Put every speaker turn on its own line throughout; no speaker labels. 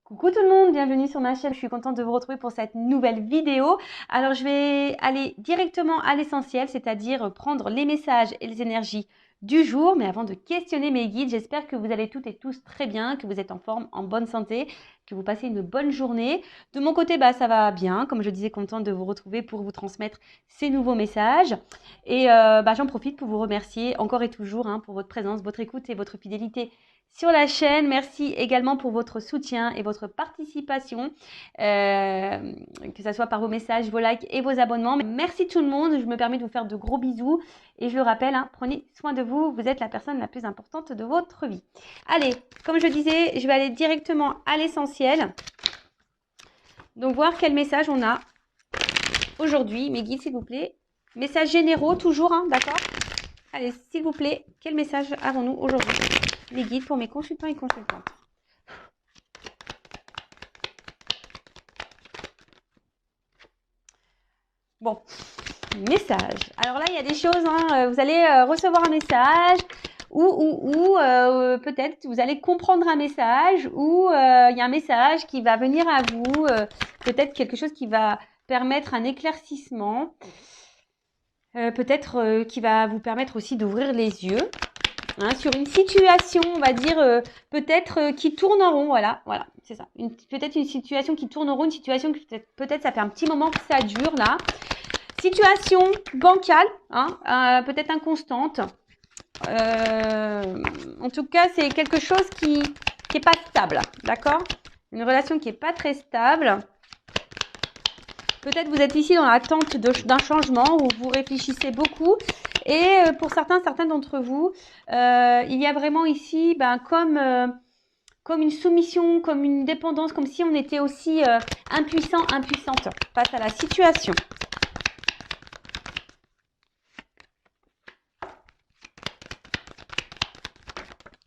Coucou tout le monde, bienvenue sur ma chaîne. Je suis contente de vous retrouver pour cette nouvelle vidéo. Alors, je vais aller directement à l'essentiel, c'est-à-dire prendre les messages et les énergies du jour. Mais avant de questionner mes guides, j'espère que vous allez toutes et tous très bien, que vous êtes en forme, en bonne santé, que vous passez une bonne journée. De mon côté, ça va bien. Comme je disais, contente de vous retrouver pour vous transmettre ces nouveaux messages. Et j'en profite pour vous remercier encore et toujours pour votre présence, votre écoute et votre fidélité sur la chaîne. Merci également pour votre soutien et votre participation, que ce soit par vos messages, vos likes et vos abonnements. Merci tout le monde, je me permets de vous faire de gros bisous et je le rappelle, prenez soin de vous, vous êtes la personne la plus importante de votre vie. Allez, comme je disais, je vais aller directement à l'essentiel. Donc voir quel message on a aujourd'hui. Mes guides, s'il vous plaît. Messages généraux toujours, d'accord? Allez, s'il vous plaît, quel message avons-nous aujourd'hui? Les guides pour mes consultants et consultantes. Bon, message. Alors là, il y a des choses, vous allez recevoir un message ou peut-être vous allez comprendre un message ou il y a un message qui va venir à vous, peut-être quelque chose qui va permettre un éclaircissement, peut-être qui va vous permettre aussi d'ouvrir les yeux. Sur une situation, on va dire, peut-être qui tourne en rond, voilà, c'est ça. Peut-être une situation qui tourne en rond, une situation que peut-être ça fait un petit moment que ça dure, là. Situation bancale, peut-être inconstante. En tout cas, c'est quelque chose qui est pas stable, d'accord? Une relation qui est pas très stable. Peut-être vous êtes ici dans l'attente d'un changement où vous réfléchissez beaucoup. Et pour certains d'entre vous, il y a vraiment ici comme une soumission, comme une dépendance, comme si on était aussi impuissante face à la situation.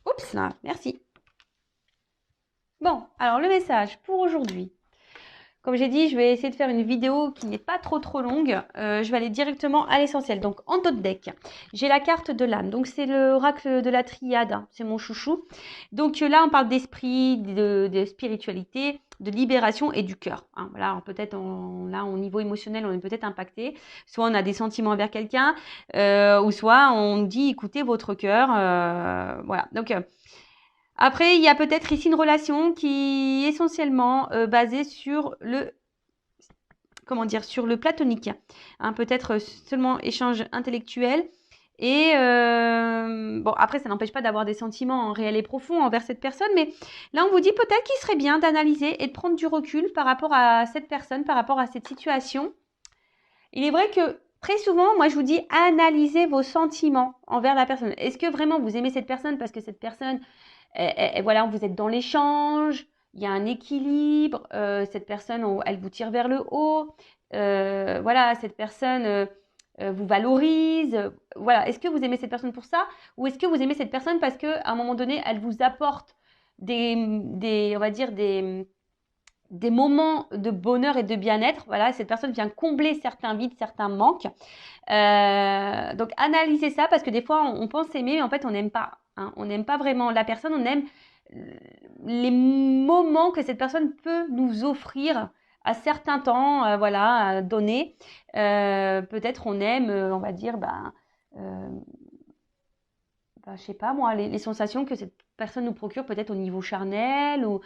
Oups là, merci. Bon, alors le message pour aujourd'hui. Comme j'ai dit, je vais essayer de faire une vidéo qui n'est pas trop longue. Je vais aller directement à l'essentiel. Donc, en dos de deck, j'ai la carte de l'âme. Donc, c'est l'oracle de la triade. C'est mon chouchou. Donc, là, on parle d'esprit, de spiritualité, de libération et du cœur. Voilà, peut-être là, au niveau émotionnel, on est peut-être impacté. Soit on a des sentiments envers quelqu'un, ou soit on dit, écoutez votre cœur. Voilà, donc... Après, il y a peut-être ici une relation qui est essentiellement basée sur sur le platonique. Peut-être seulement échange intellectuel. Et bon, après, ça n'empêche pas d'avoir des sentiments réels et profonds envers cette personne. Mais là, on vous dit peut-être qu'il serait bien d'analyser et de prendre du recul par rapport à cette personne, par rapport à cette situation. Il est vrai que très souvent, moi, je vous dis analysez vos sentiments envers la personne. Est-ce que vraiment vous aimez cette personne parce que cette personne... Et voilà, vous êtes dans l'échange, il y a un équilibre, cette personne, elle vous tire vers le haut, voilà, cette personne vous valorise, voilà. Est-ce que vous aimez cette personne pour ça ou est-ce que vous aimez cette personne parce qu'à un moment donné, elle vous apporte on va dire des moments de bonheur et de bien-être. Voilà, cette personne vient combler certains vides, certains manques. Donc, analysez ça parce que des fois, on pense aimer, mais en fait, on n'aime pas. On n'aime pas vraiment la personne, on aime les moments que cette personne peut nous offrir à certains temps, voilà, donnés. Peut-être on aime, on va dire, je sais pas moi, les sensations que cette personne nous procure peut-être au niveau charnel ou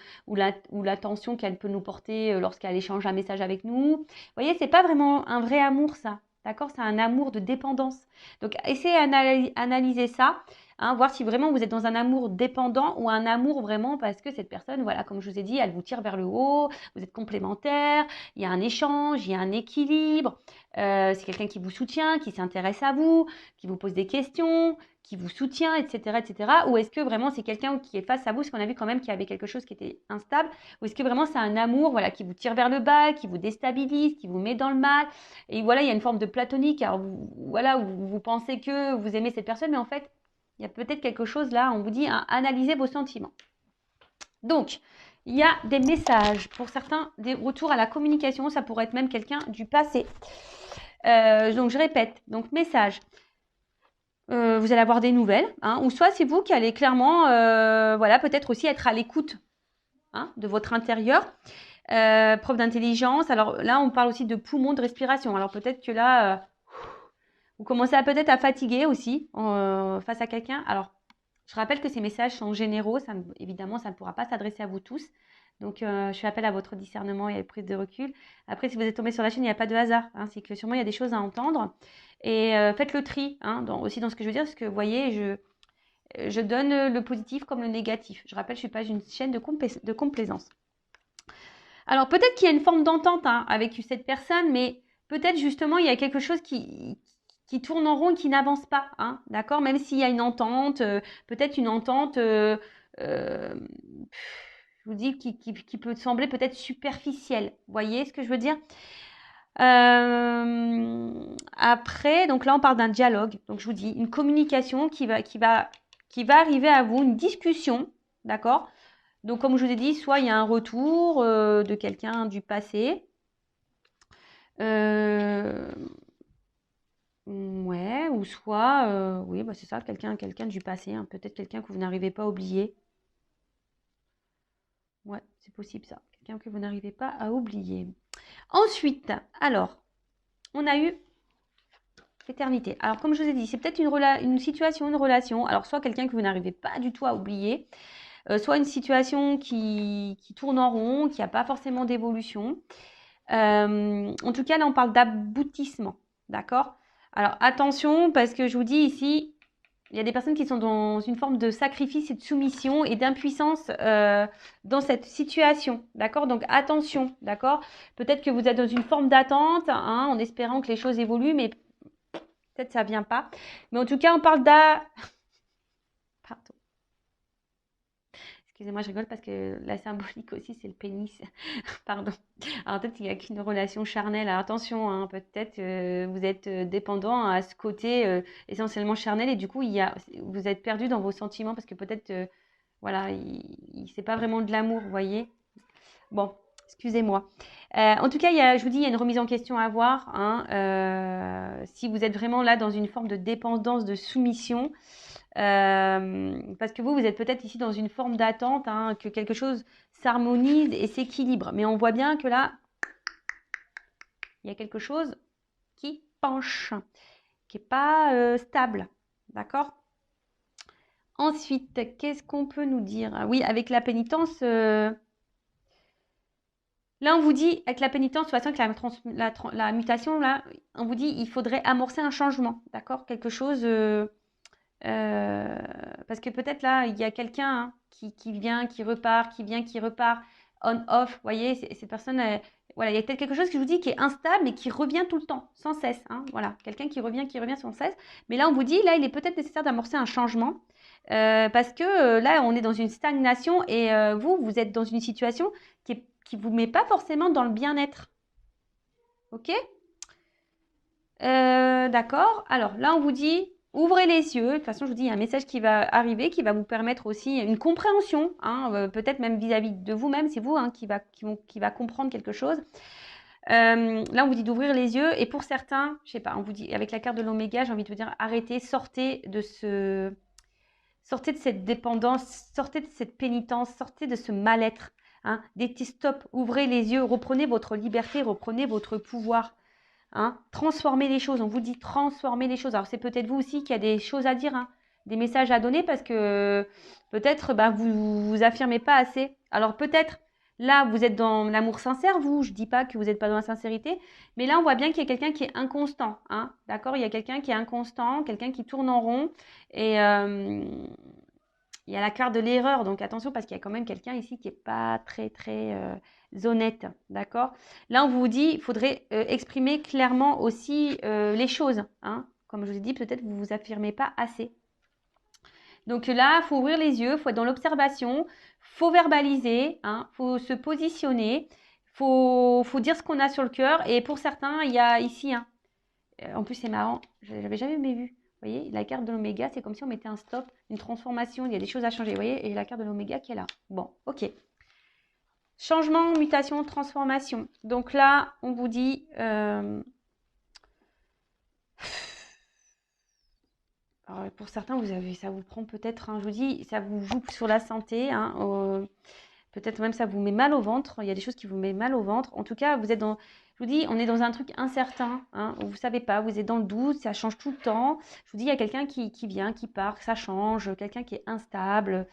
l'attention qu'elle peut nous porter lorsqu'elle échange un message avec nous. Vous voyez, c'est pas vraiment un vrai amour ça, d'accord? C'est un amour de dépendance. Donc essayez d'analyser ça, voir si vraiment vous êtes dans un amour dépendant ou un amour vraiment parce que cette personne, voilà, comme je vous ai dit, elle vous tire vers le haut, vous êtes complémentaires, il y a un échange, il y a un équilibre, c'est quelqu'un qui vous soutient, qui s'intéresse à vous, qui vous pose des questions, qui vous soutient, etc., etc. Ou est-ce que vraiment c'est quelqu'un qui est face à vous, parce qu'on a vu quand même qu'il y avait quelque chose qui était instable, ou est-ce que vraiment c'est un amour, voilà, qui vous tire vers le bas, qui vous déstabilise, qui vous met dans le mal, et voilà, il y a une forme de platonique, alors voilà, vous pensez que vous aimez cette personne, mais en fait, il y a peut-être quelque chose là, on vous dit, analysez vos sentiments. Donc, il y a des messages, pour certains, des retours à la communication, ça pourrait être même quelqu'un du passé. Donc, je répète, donc message. Vous allez avoir des nouvelles, ou soit c'est vous qui allez clairement, voilà, peut-être aussi être à l'écoute hein, de votre intérieur. Preuve d'intelligence. Alors là, on parle aussi de poumons, de respiration. Alors peut-être que là, vous commencez peut-être à fatiguer aussi face à quelqu'un. Alors, je rappelle que ces messages sont généraux. Évidemment, ça ne pourra pas s'adresser à vous tous. Donc, je fais appel à votre discernement et à la prise de recul. Après, si vous êtes tombé sur la chaîne, il n'y a pas de hasard. Hein, c'est que sûrement, il y a des choses à entendre. Et faites le tri hein, aussi dans ce que je veux dire. Parce que, vous voyez, je donne le positif comme le négatif. Je rappelle, je ne suis pas une chaîne de complaisance. Alors, peut-être qu'il y a une forme d'entente hein, avec cette personne, mais peut-être justement, il y a quelque chose qui tourne en rond et qui n'avance pas. Hein, d'accord. Même s'il y a une entente, peut-être une entente, je vous dis, qui peut sembler peut-être superficielle. Vous voyez ce que je veux dire? Après, donc là, on parle d'un dialogue. Donc, je vous dis, une communication qui va arriver à vous, une discussion, d'accord? Donc, comme je vous ai dit, soit il y a un retour de quelqu'un du passé. Ouais, ou soit, oui, bah c'est ça, quelqu'un du passé, hein, peut-être quelqu'un que vous n'arrivez pas à oublier. Ouais, c'est possible ça. Quelqu'un que vous n'arrivez pas à oublier. Ensuite, alors, on a eu l'éternité. Alors, comme je vous ai dit, c'est peut-être une situation, une relation. Alors, soit quelqu'un que vous n'arrivez pas du tout à oublier, soit une situation qui tourne en rond, qui n'a pas forcément d'évolution. En tout cas, là, on parle d'aboutissement. D'accord? Alors, attention, parce que je vous dis ici, il y a des personnes qui sont dans une forme de sacrifice et de soumission et d'impuissance dans cette situation. D'accord? Donc, attention. D'accord? Peut-être que vous êtes dans une forme d'attente, hein, en espérant que les choses évoluent, mais peut-être ça ne vient pas. Mais en tout cas, on parle Pardon. Excusez-moi, je rigole parce que la symbolique aussi, c'est le pénis. Pardon. Alors peut-être qu'il n'y a qu'une relation charnelle. Alors, attention, hein, peut-être vous êtes dépendant à ce côté essentiellement charnel et du coup, vous êtes perdu dans vos sentiments parce que peut-être, voilà, c'est pas vraiment de l'amour, vous voyez. Bon, excusez-moi. En tout cas, je vous dis, il y a une remise en question à avoir. Hein, si vous êtes vraiment là dans une forme de dépendance, de soumission, parce que vous êtes peut-être ici dans une forme d'attente, hein, que quelque chose s'harmonise et s'équilibre. Mais on voit bien que là, il y a quelque chose qui penche, qui n'est pas stable. D'accord? Ensuite, qu'est-ce qu'on peut nous dire? Ah oui, avec la pénitence, là on vous dit, avec la pénitence, de toute façon, avec la mutation, là, on vous dit, il faudrait amorcer un changement. D'accord? Quelque chose... parce que peut-être là, il y a quelqu'un hein, qui vient, qui repart, qui vient, qui repart, on-off. Vous voyez, cette personne, voilà, il y a peut-être quelque chose que je vous dis qui est instable et qui revient tout le temps, sans cesse. Hein, voilà, quelqu'un qui revient sans cesse. Mais là, on vous dit, là, il est peut-être nécessaire d'amorcer un changement. Parce que là, on est dans une stagnation et vous êtes dans une situation qui vous met pas forcément dans le bien-être. Ok? D'accord. Alors là, on vous dit, ouvrez les yeux. De toute façon, je vous dis, il y a un message qui va arriver, qui va vous permettre aussi une compréhension, hein, peut-être même vis-à-vis de vous-même. C'est vous hein, qui va comprendre quelque chose. Là, on vous dit d'ouvrir les yeux. Et pour certains, je sais pas, on vous dit, avec la carte de l'oméga, j'ai envie de vous dire, arrêtez, sortez de cette dépendance, sortez de cette pénitence, sortez de ce mal-être. Hein. Dites stop, ouvrez les yeux, reprenez votre liberté, reprenez votre pouvoir. Hein, transformer les choses, on vous dit transformer les choses. Alors c'est peut-être vous aussi qui a des choses à dire, hein, des messages à donner parce que peut-être vous affirmez pas assez. Alors peut-être là vous êtes dans l'amour sincère, vous, je dis pas que vous n'êtes pas dans la sincérité, mais là on voit bien qu'il y a quelqu'un qui est inconstant. Hein, d'accord? Il y a quelqu'un qui est inconstant, quelqu'un qui tourne en rond et il y a la carte de l'erreur, donc attention parce qu'il y a quand même quelqu'un ici qui n'est pas très très honnête, d'accord? Là, on vous dit, il faudrait exprimer clairement aussi les choses. Hein. Comme je vous ai dit, peut-être vous ne vous affirmez pas assez. Donc là, il faut ouvrir les yeux, il faut être dans l'observation, il faut verbaliser, il faut se positionner, il faut dire ce qu'on a sur le cœur. Et pour certains, il y a ici, en plus c'est marrant, je n'avais jamais vu. Vous voyez, la carte de l'oméga, c'est comme si on mettait un stop, une transformation, il y a des choses à changer. Vous voyez, et la carte de l'oméga qui est là. Bon, ok. Changement, mutation, transformation. Donc là, on vous dit... Alors, pour certains, ça vous prend peut-être, je vous dis, ça vous joue sur la santé. Peut-être même ça vous met mal au ventre. Il y a des choses qui vous mettent mal au ventre. En tout cas, vous êtes dans, je vous dis, on est dans un truc incertain. Hein, où vous ne savez pas, vous êtes dans le doute, ça change tout le temps. Je vous dis, il y a quelqu'un qui vient, qui part, ça change, quelqu'un qui est instable.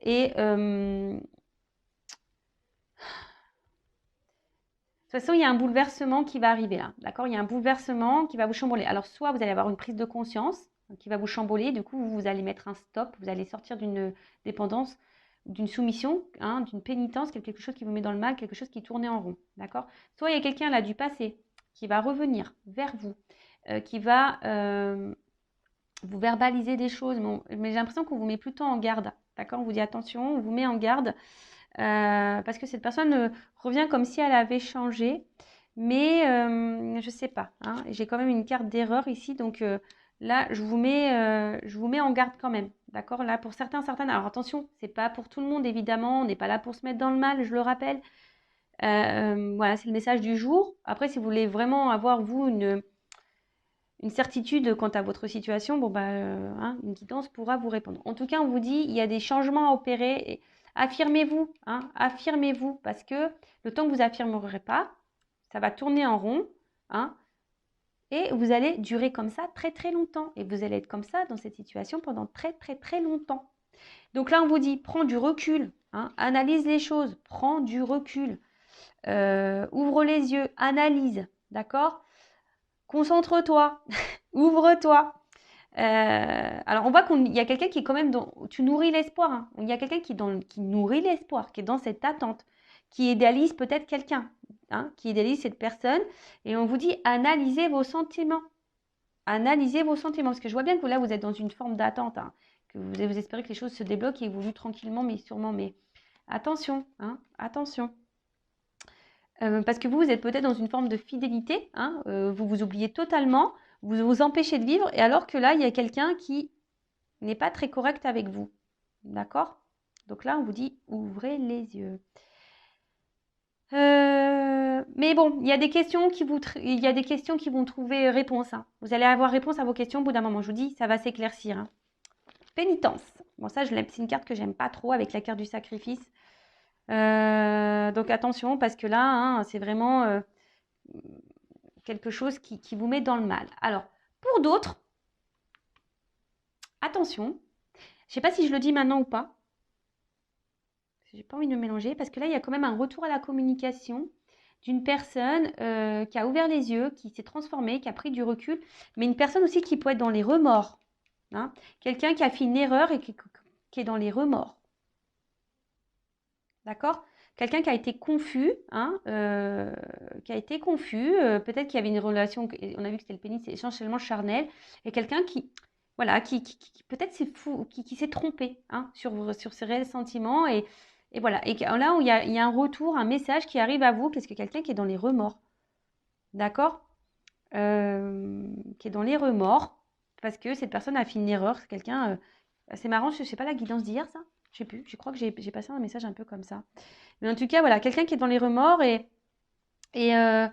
Et de toute façon, il y a un bouleversement qui va arriver là. D'accord? Il y a un bouleversement qui va vous chambouler. Alors, soit vous allez avoir une prise de conscience qui va vous chambouler. Du coup, vous allez mettre un stop. Vous allez sortir d'une dépendance, d'une soumission, hein, d'une pénitence, quelque chose qui vous met dans le mal, quelque chose qui tournait en rond. D'accord? Soit il y a quelqu'un là du passé qui va revenir vers vous, qui va vous verbaliser des choses. Mais j'ai l'impression qu'on vous met plutôt en garde. D'accord? On vous dit attention, on vous met en garde. Parce que cette personne revient comme si elle avait changé. Mais je ne sais pas. Hein, j'ai quand même une carte d'erreur ici. Donc là, je vous mets en garde quand même. D'accord? Là, pour certaines. Alors attention, ce n'est pas pour tout le monde, évidemment. On n'est pas là pour se mettre dans le mal, je le rappelle. Voilà, c'est le message du jour. Après, si vous voulez vraiment avoir, vous, une certitude quant à votre situation, bon, hein, une guidance pourra vous répondre. En tout cas, on vous dit, il y a des changements à opérer. Et affirmez-vous, hein, affirmez-vous, parce que le temps que vous affirmerez pas, ça va tourner en rond, hein, et vous allez durer comme ça très très longtemps. Et vous allez être comme ça dans cette situation pendant très très très longtemps. Donc là, on vous dit, prends du recul, hein, analyse les choses, prends du recul, ouvre les yeux, analyse, d'accord? Concentre-toi, ouvre-toi. Alors, on voit qu'il y a quelqu'un qui est quand même dans... Tu nourris l'espoir. Hein. Il y a quelqu'un qui nourrit l'espoir, qui est dans cette attente, qui idéalise peut-être quelqu'un, hein, qui idéalise cette personne. Et on vous dit, analysez vos sentiments. Analysez vos sentiments. Parce que je vois bien que là, vous êtes dans une forme d'attente. Hein, que vous espérez que les choses se débloquent et évoluent tranquillement, mais sûrement. Mais attention, hein, attention. Parce que vous êtes peut-être dans une forme de fidélité. Hein, vous vous oubliez totalement. Vous vous empêchez de vivre. Et alors que là, il y a quelqu'un qui n'est pas très correct avec vous. D'accord? Donc là, on vous dit, ouvrez les yeux. Mais bon, il y a des questions qui vont trouver réponse. Hein. Vous allez avoir réponse à vos questions au bout d'un moment. Je vous dis, ça va s'éclaircir. Hein. Pénitence. Bon, ça, c'est une carte que j'aime pas trop avec la carte du sacrifice. Donc attention, parce que là, hein, c'est vraiment quelque chose qui vous met dans le mal. Alors, pour d'autres, attention. Je ne sais pas si je le dis maintenant ou pas. J'ai pas envie de me mélanger parce que là, il y a quand même un retour à la communication d'une personne qui a ouvert les yeux, qui s'est transformée, qui a pris du recul, mais une personne aussi qui peut être dans les remords. Hein. Quelqu'un qui a fait une erreur et qui est dans les remords. D'accord? Quelqu'un qui a été confus, hein, peut-être qu'il y avait une relation, on a vu que c'était le pénis, c'est essentiellement charnel, et quelqu'un qui, voilà, qui peut-être c'est fou, qui s'est trompé hein, sur ses réels sentiments, et voilà. Et là, où il y a un retour, un message qui arrive à vous, parce que quelqu'un qui est dans les remords, d'accord? Qui est dans les remords, parce que cette personne a fait une erreur, c'est quelqu'un, c'est marrant, je ne sais pas la guidance d'hier, ça? Je sais plus, je crois que j'ai passé un message un peu comme ça. Mais en tout cas, voilà, quelqu'un qui est dans les remords et là,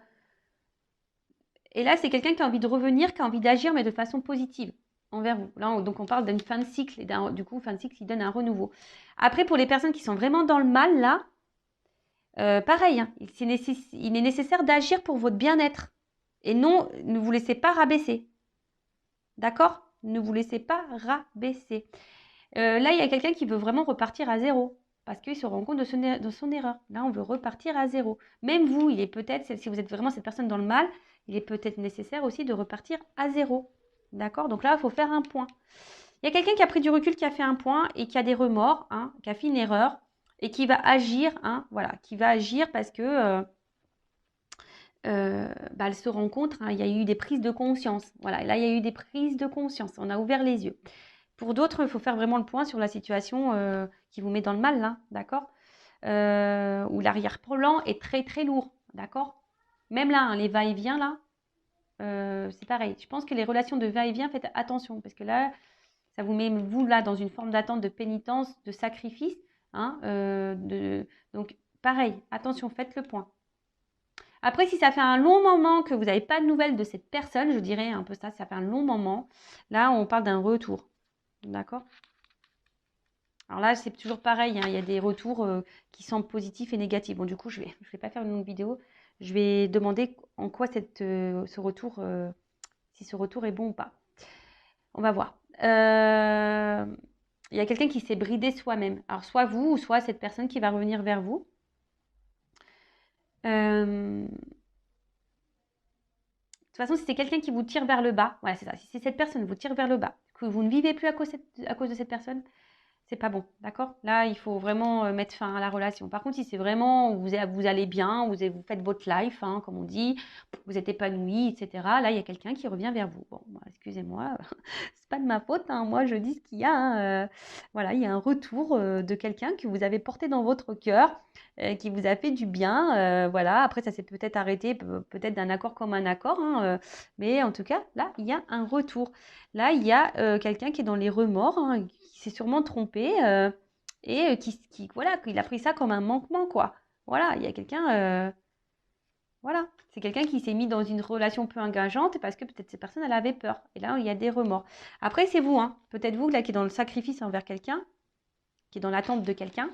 c'est quelqu'un qui a envie de revenir, qui a envie d'agir, mais de façon positive envers vous. Là, donc, on parle d'une fin de cycle et du coup, fin de cycle qui donne un renouveau. Après, pour les personnes qui sont vraiment dans le mal, là, pareil, hein, il est nécessaire d'agir pour votre bien-être. Et non, ne vous laissez pas rabaisser. D'accord? Ne vous laissez pas rabaisser. Là, il y a quelqu'un qui veut vraiment repartir à zéro parce qu'il se rend compte de son erreur. Là, on veut repartir à zéro. Même vous, il est peut-être, si vous êtes vraiment cette personne dans le mal, il est peut-être nécessaire aussi de repartir à zéro. D'accord? Donc là, il faut faire un point. Il y a quelqu'un qui a pris du recul, qui a fait un point et qui a des remords, hein, qui a fait une erreur et qui va agir, hein, voilà, qui va agir parce que elle se rencontre, hein, il y a eu des prises de conscience. Voilà, là, il y a eu des prises de conscience. On a ouvert les yeux. Pour d'autres, il faut faire vraiment le point sur la situation qui vous met dans le mal, là, d'accord? Où l'arrière-plan est très, très lourd, d'accord? Même là, hein, les va-et-vient, là, c'est pareil. Je pense que les relations de va-et-vient, faites attention, parce que là, ça vous met, vous, là, dans une forme d'attente, de pénitence, de sacrifice. Hein, donc, pareil, attention, faites le point. Après, si ça fait un long moment que vous n'avez pas de nouvelles de cette personne, je dirais un peu ça fait un long moment. Là, on parle d'un retour. D'accord? Alors là, c'est toujours pareil, hein, il y a des retours qui sont positifs et négatifs. Bon, du coup, je vais pas faire une longue vidéo. Je vais demander en quoi ce retour, si ce retour est bon ou pas. On va voir. Il y a quelqu'un qui s'est bridé soi-même. Alors, soit vous, ou soit cette personne qui va revenir vers vous. De toute façon, si c'est quelqu'un qui vous tire vers le bas, voilà, c'est ça. Si c'est cette personne vous tire vers le bas, que vous ne vivez plus à cause de cette personne, c'est pas bon, d'accord? Là, il faut vraiment mettre fin à la relation. Par contre, si c'est vraiment vous allez bien, vous faites votre life, hein, comme on dit, vous êtes épanoui, etc. Là, il y a quelqu'un qui revient vers vous. Bon, excusez-moi, c'est pas de ma faute, hein. Moi, je dis ce qu'il y a, hein. Voilà, il y a un retour de quelqu'un que vous avez porté dans votre cœur, qui vous a fait du bien. Voilà, après, ça s'est peut-être arrêté, peut-être d'un accord comme un accord, hein, mais en tout cas, là, il y a un retour. Là, il y a quelqu'un qui est dans les remords, hein, qui s'est sûrement trompé et voilà, qu'il a pris ça comme un manquement, quoi. Voilà, il y a quelqu'un, voilà, c'est quelqu'un qui s'est mis dans une relation peu engageante parce que peut-être cette personne, elle avait peur. Et là, il y a des remords. Après, c'est vous, hein. Peut-être vous, là, qui est dans le sacrifice envers quelqu'un, qui est dans l'attente de quelqu'un.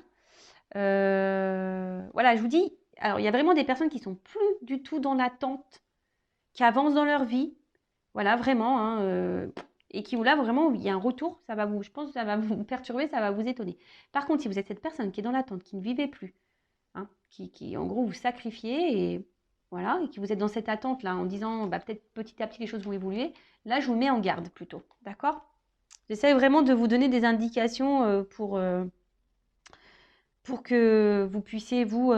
Voilà, je vous dis, alors, il y a vraiment des personnes qui sont plus du tout dans l'attente, qui avancent dans leur vie. Voilà, vraiment, hein, et qui, là, vraiment, il y a un retour, je pense que ça va vous perturber, ça va vous étonner. Par contre, si vous êtes cette personne qui est dans l'attente, qui ne vivait plus, hein, qui, en gros, vous sacrifiez, et voilà, et qui vous êtes dans cette attente-là, en disant, bah, peut-être petit à petit, les choses vont évoluer, là, je vous mets en garde, plutôt, d'accord? J'essaie vraiment de vous donner des indications pour que vous puissiez, vous,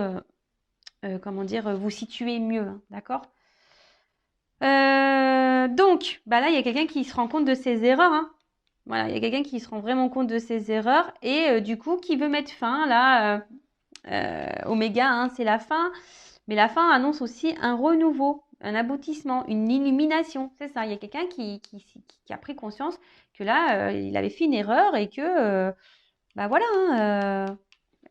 comment dire, vous situer mieux, hein, d'accord? Donc, bah là, il y a quelqu'un qui se rend compte de ses erreurs, hein. Voilà, il y a quelqu'un qui se rend vraiment compte de ses erreurs et du coup, qui veut mettre fin, là, Oméga, hein, c'est la fin. Mais la fin annonce aussi un renouveau, un aboutissement, une illumination. C'est ça, il y a quelqu'un qui a pris conscience que là, il avait fait une erreur et que, bah voilà, hein,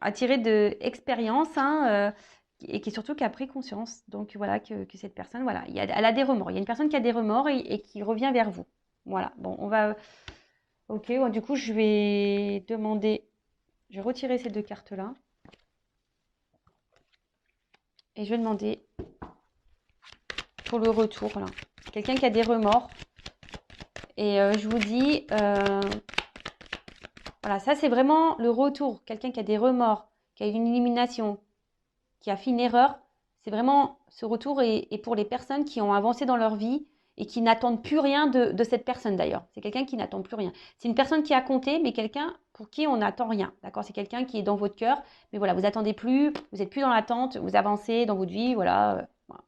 a tiré de expérience, hein, et qui surtout qui a pris conscience. Donc voilà, que cette personne, voilà, elle a des remords. Il y a une personne qui a des remords et qui revient vers vous. Voilà, bon, on va... Ok, bon, du coup, je vais retirer ces deux cartes-là. Et je vais demander pour le retour, là. Quelqu'un qui a des remords. Et je vous dis, voilà, ça c'est vraiment le retour. Quelqu'un qui a des remords, qui a une élimination, qui a fait une erreur. C'est vraiment ce retour est pour les personnes qui ont avancé dans leur vie et qui n'attendent plus rien de cette personne d'ailleurs. C'est quelqu'un qui n'attend plus rien. C'est une personne qui a compté, mais quelqu'un pour qui on n'attend rien. D'accord? C'est quelqu'un qui est dans votre cœur, mais voilà, vous attendez plus, vous n'êtes plus dans l'attente, vous avancez dans votre vie, voilà, voilà.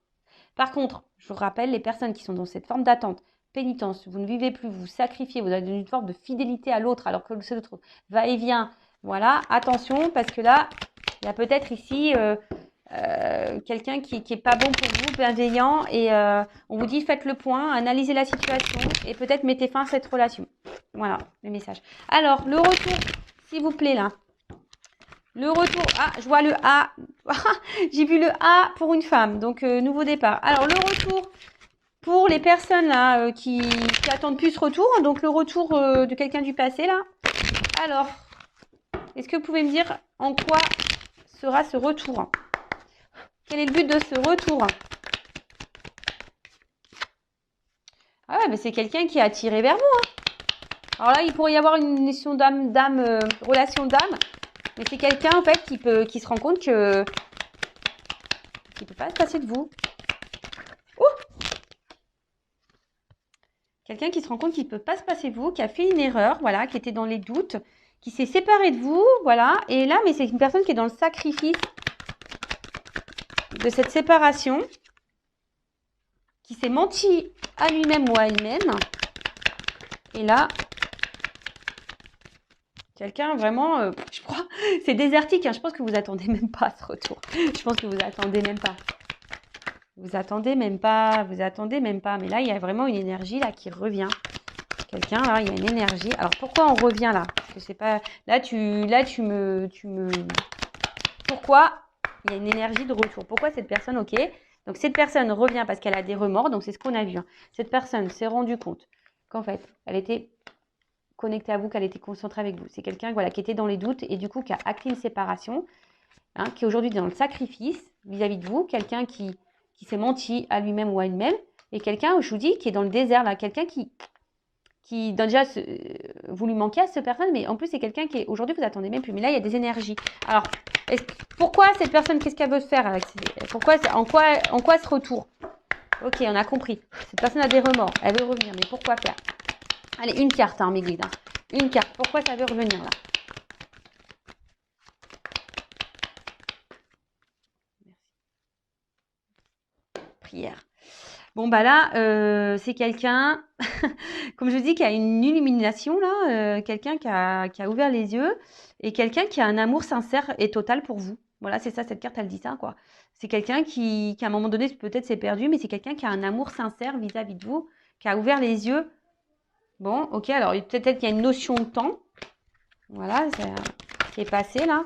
Par contre, je vous rappelle, les personnes qui sont dans cette forme d'attente, pénitence, vous ne vivez plus, vous sacrifiez, vous avez une forme de fidélité à l'autre, alors que l'autre va et vient. Voilà, attention, parce que là, il y a peut-être ici quelqu'un qui est pas bon pour vous, bienveillant, et on vous dit faites le point, analysez la situation et peut-être mettez fin à cette relation. Voilà le message. Alors, le retour, s'il vous plaît, là. Le retour, ah, je vois le A. J'ai vu le A pour une femme, donc nouveau départ. Alors, le retour pour les personnes là qui attendent plus ce retour, donc le retour de quelqu'un du passé, là. Alors, est-ce que vous pouvez me dire en quoi sera ce retour ? Quel est le but de ce retour? Ah ouais, mais c'est quelqu'un qui est attiré vers vous, hein. Alors là, il pourrait y avoir une relation d'âme, mais c'est quelqu'un en fait qui se rend compte que qui peut pas se passer de vous. Quelqu'un qui se rend compte qu'il peut pas se passer de vous, qui a fait une erreur, voilà, qui était dans les doutes, qui s'est séparé de vous, voilà. Et là, mais c'est une personne qui est dans le sacrifice de cette séparation, qui s'est menti à lui-même ou à elle-même. Et là, quelqu'un vraiment, je crois, c'est désertique, hein. Je pense que vous attendez même pas à ce retour. Je pense que vous attendez même pas. Vous attendez même pas. Mais là, il y a vraiment une énergie là qui revient. Quelqu'un, là, il y a une énergie. Alors, pourquoi on revient là? Parce que c'est pas... Là, tu me... Pourquoi il y a une énergie de retour? Pourquoi cette personne, ok? Donc, cette personne revient parce qu'elle a des remords. Donc, c'est ce qu'on a vu, hein. Cette personne s'est rendue compte qu'en fait, elle était connectée à vous, qu'elle était concentrée avec vous. C'est quelqu'un voilà, qui était dans les doutes et du coup qui a acté une séparation, hein, qui est aujourd'hui dans le sacrifice vis-à-vis de vous, quelqu'un qui s'est menti à lui-même ou à elle-même, et quelqu'un, je vous dis, qui est dans le désert, là, quelqu'un qui déjà, vous lui manquez à cette personne, mais en plus, c'est quelqu'un qui est, aujourd'hui, vous attendez même plus, mais là, il y a des énergies. Alors, pourquoi cette personne, qu'est-ce qu'elle veut faire avec pourquoi, en quoi ce retour? Ok, on a compris. Cette personne a des remords, elle veut revenir, mais pourquoi faire? Allez, une carte, hein, mes guides. Hein. Une carte, pourquoi ça veut revenir, là? Prière. Bon, bah là, c'est quelqu'un, comme je dis, qui a une illumination, là, quelqu'un qui a ouvert les yeux et quelqu'un qui a un amour sincère et total pour vous. Voilà, c'est ça, cette carte, elle dit ça, quoi. C'est quelqu'un qui, à un moment donné, peut-être s'est perdu, mais c'est quelqu'un qui a un amour sincère vis-à-vis de vous, qui a ouvert les yeux. Bon, ok, alors peut-être qu'il y a une notion de temps. Voilà, c'est passé, là.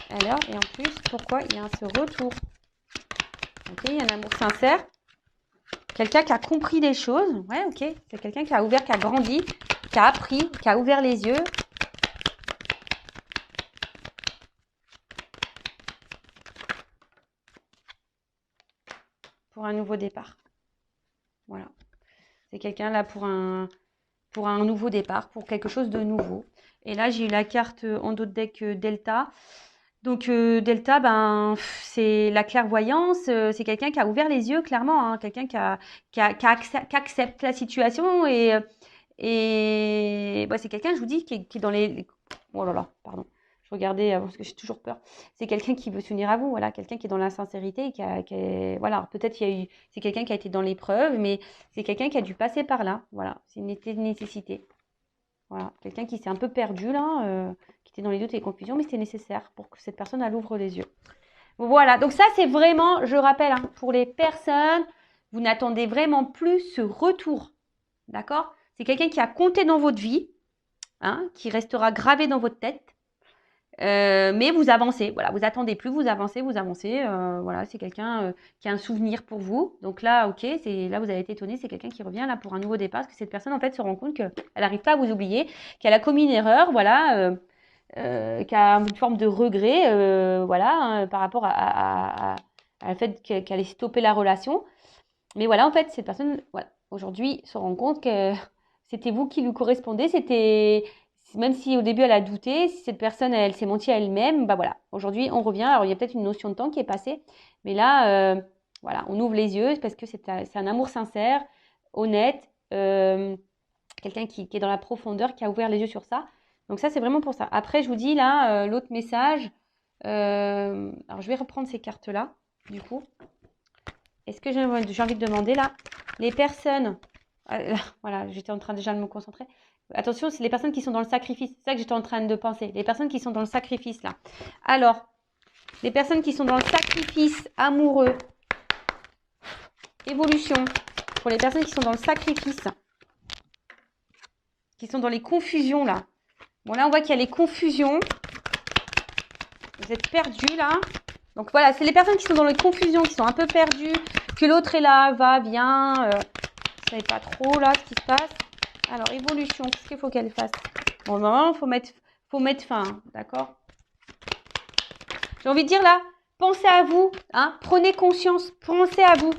Alors, et en plus, pourquoi il y a ce retour? Ok, il y a un amour sincère. Quelqu'un qui a compris des choses. Ouais, ok. C'est quelqu'un qui a ouvert, qui a grandi, qui a appris, qui a ouvert les yeux. Pour un nouveau départ. Voilà. C'est quelqu'un là pour un nouveau départ, pour quelque chose de nouveau. Et là, j'ai eu la carte en dos de deck Delta. Donc, Delta, ben, c'est la clairvoyance. C'est quelqu'un qui a ouvert les yeux, clairement. Hein, quelqu'un qui accepte la situation. Et bah, c'est quelqu'un, je vous dis, qui est dans les... Oh là là, pardon. Je regardais parce que j'ai toujours peur. C'est quelqu'un qui veut s'unir à vous, voilà, quelqu'un qui est dans la sincérité et voilà, peut-être c'est quelqu'un qui a été dans l'épreuve, mais c'est quelqu'un qui a dû passer par là, voilà, c'est une nécessité. Voilà, quelqu'un qui s'est un peu perdu là, qui était dans les doutes et les confusions, mais c'était nécessaire pour que cette personne elle ouvre les yeux. Voilà, donc ça c'est vraiment, je rappelle, hein, pour les personnes, vous n'attendez vraiment plus ce retour, d'accord? C'est quelqu'un qui a compté dans votre vie, hein, qui restera gravé dans votre tête. Mais vous avancez, voilà, vous attendez plus, vous avancez, voilà, c'est quelqu'un qui a un souvenir pour vous. Donc là, ok, là vous avez été étonné, c'est quelqu'un qui revient là pour un nouveau départ, parce que cette personne en fait se rend compte qu'elle n'arrive pas à vous oublier, qu'elle a commis une erreur, voilà, qui a une forme de regret, voilà, hein, par rapport à le fait qu'elle ait stoppé la relation. Mais voilà, en fait, cette personne, voilà, aujourd'hui, se rend compte que c'était vous qui lui correspondez. Même si au début elle a douté, si cette personne, elle s'est mentie à elle-même, bah voilà. Aujourd'hui, on revient. Alors, il y a peut-être une notion de temps qui est passée. Mais là, voilà, on ouvre les yeux parce que c'est un amour sincère, honnête, quelqu'un qui est dans la profondeur, qui a ouvert les yeux sur ça. Donc ça, c'est vraiment pour ça. Après, je vous dis là, l'autre message. Alors, je vais reprendre ces cartes-là, du coup. Est-ce que j'ai envie de demander là, les personnes, voilà, j'étais en train déjà de me concentrer. Attention, c'est les personnes qui sont dans le sacrifice. C'est ça que j'étais en train de penser. Les personnes qui sont dans le sacrifice là. Alors, les personnes qui sont dans le sacrifice amoureux, évolution. Pour les personnes qui sont dans le sacrifice, qui sont dans les confusions là. Bon là, on voit qu'il y a les confusions. Vous êtes perdus là. Donc voilà, c'est les personnes qui sont dans les confusions, qui sont un peu perdues, que l'autre est là, va, vient, vous ne savez pas trop là ce qui se passe. Alors, évolution, qu'est-ce qu'il faut qu'elle fasse? Bon, normalement, faut mettre fin, d'accord? J'ai envie de dire là, pensez à vous, hein, prenez conscience, pensez à vous.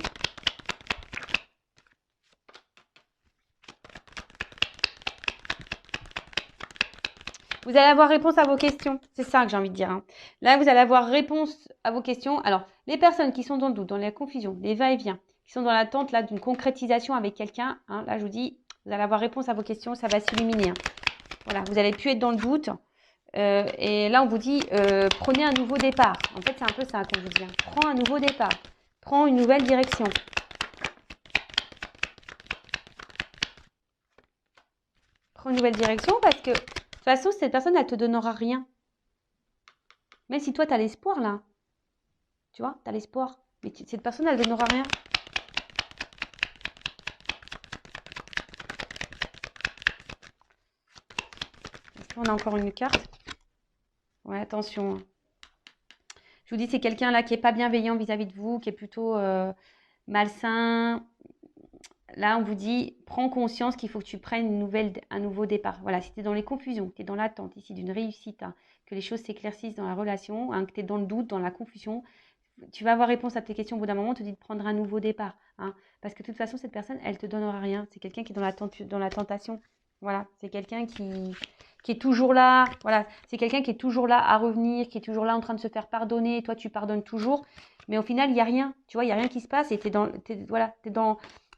Vous allez avoir réponse à vos questions. C'est ça que j'ai envie de dire. Hein. Là, vous allez avoir réponse à vos questions. Alors, les personnes qui sont dans le doute, dans la confusion, les va-et-vient, qui sont dans l'attente là d'une concrétisation avec quelqu'un, hein, là, je vous dis, vous allez avoir réponse à vos questions, ça va s'illuminer. Hein. Voilà, vous allez plus être dans le doute. Et là, on vous dit, prenez un nouveau départ. En fait, c'est un peu ça qu'on vous dit. Hein. Prends un nouveau départ. Prends une nouvelle direction. Prends une nouvelle direction parce que... De toute façon, cette personne, elle te donnera rien. Même si toi, tu as l'espoir, là. Tu vois, tu as l'espoir. Mais cette personne, elle ne donnera rien. Est-ce qu'on a encore une carte? Ouais, attention. Je vous dis, c'est quelqu'un là qui n'est pas bienveillant vis-à-vis de vous, qui est plutôt malsain. Là, on vous dit, prends conscience qu'il faut que tu prennes un nouveau départ. Voilà, si tu es dans les confusions, que tu es dans l'attente ici d'une réussite, hein, que les choses s'éclaircissent dans la relation, hein, que tu es dans le doute, dans la confusion, tu vas avoir réponse à tes questions au bout d'un moment, on te dit de prendre un nouveau départ. Hein, parce que de toute façon, cette personne, elle te donnera rien. C'est quelqu'un qui est dans la tentation. Voilà, c'est quelqu'un qui est toujours là. Voilà, c'est quelqu'un qui est toujours là à revenir, qui est toujours là en train de se faire pardonner. Et toi, tu pardonnes toujours. Mais au final, il n'y a rien. Tu vois, il n'y a rien qui se passe. Et voilà,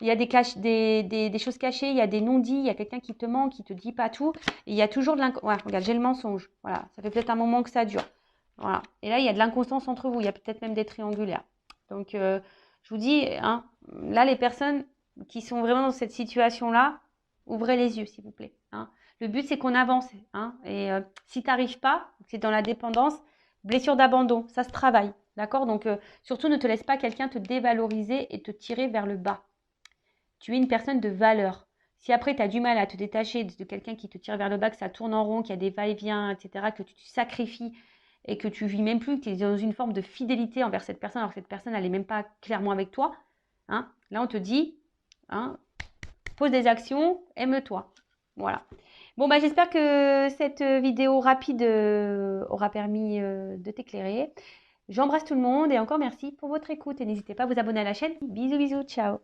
il y a des choses cachées, il y a des non-dits, il y a quelqu'un qui te ment, qui te dit pas tout. Et il y a toujours de l'inconscience. Ouais, regarde, j'ai le mensonge. Voilà, ça fait peut-être un moment que ça dure. Voilà. Et là, il y a de l'inconstance entre vous. Il y a peut-être même des triangulaires. Donc, je vous dis, hein, là, les personnes qui sont vraiment dans cette situation-là, ouvrez les yeux, s'il vous plaît. Hein. Le but, c'est qu'on avance. Hein. Et si tu n'arrives pas, c'est dans la dépendance, blessure d'abandon, ça se travaille. D'accord. Donc, surtout, ne te laisse pas quelqu'un te dévaloriser et te tirer vers le bas. Tu es une personne de valeur. Si après, tu as du mal à te détacher de quelqu'un qui te tire vers le bas, que ça tourne en rond, qu'il y a des va-et-vient, etc., que tu te sacrifies et que tu vis même plus, que tu es dans une forme de fidélité envers cette personne, alors que cette personne, elle n'est même pas clairement avec toi, hein, là, on te dit, hein, pose des actions, aime-toi. Voilà. Bon, bah, j'espère que cette vidéo rapide aura permis de t'éclairer. J'embrasse tout le monde et encore merci pour votre écoute. Et n'hésitez pas à vous abonner à la chaîne. Bisous, bisous, ciao.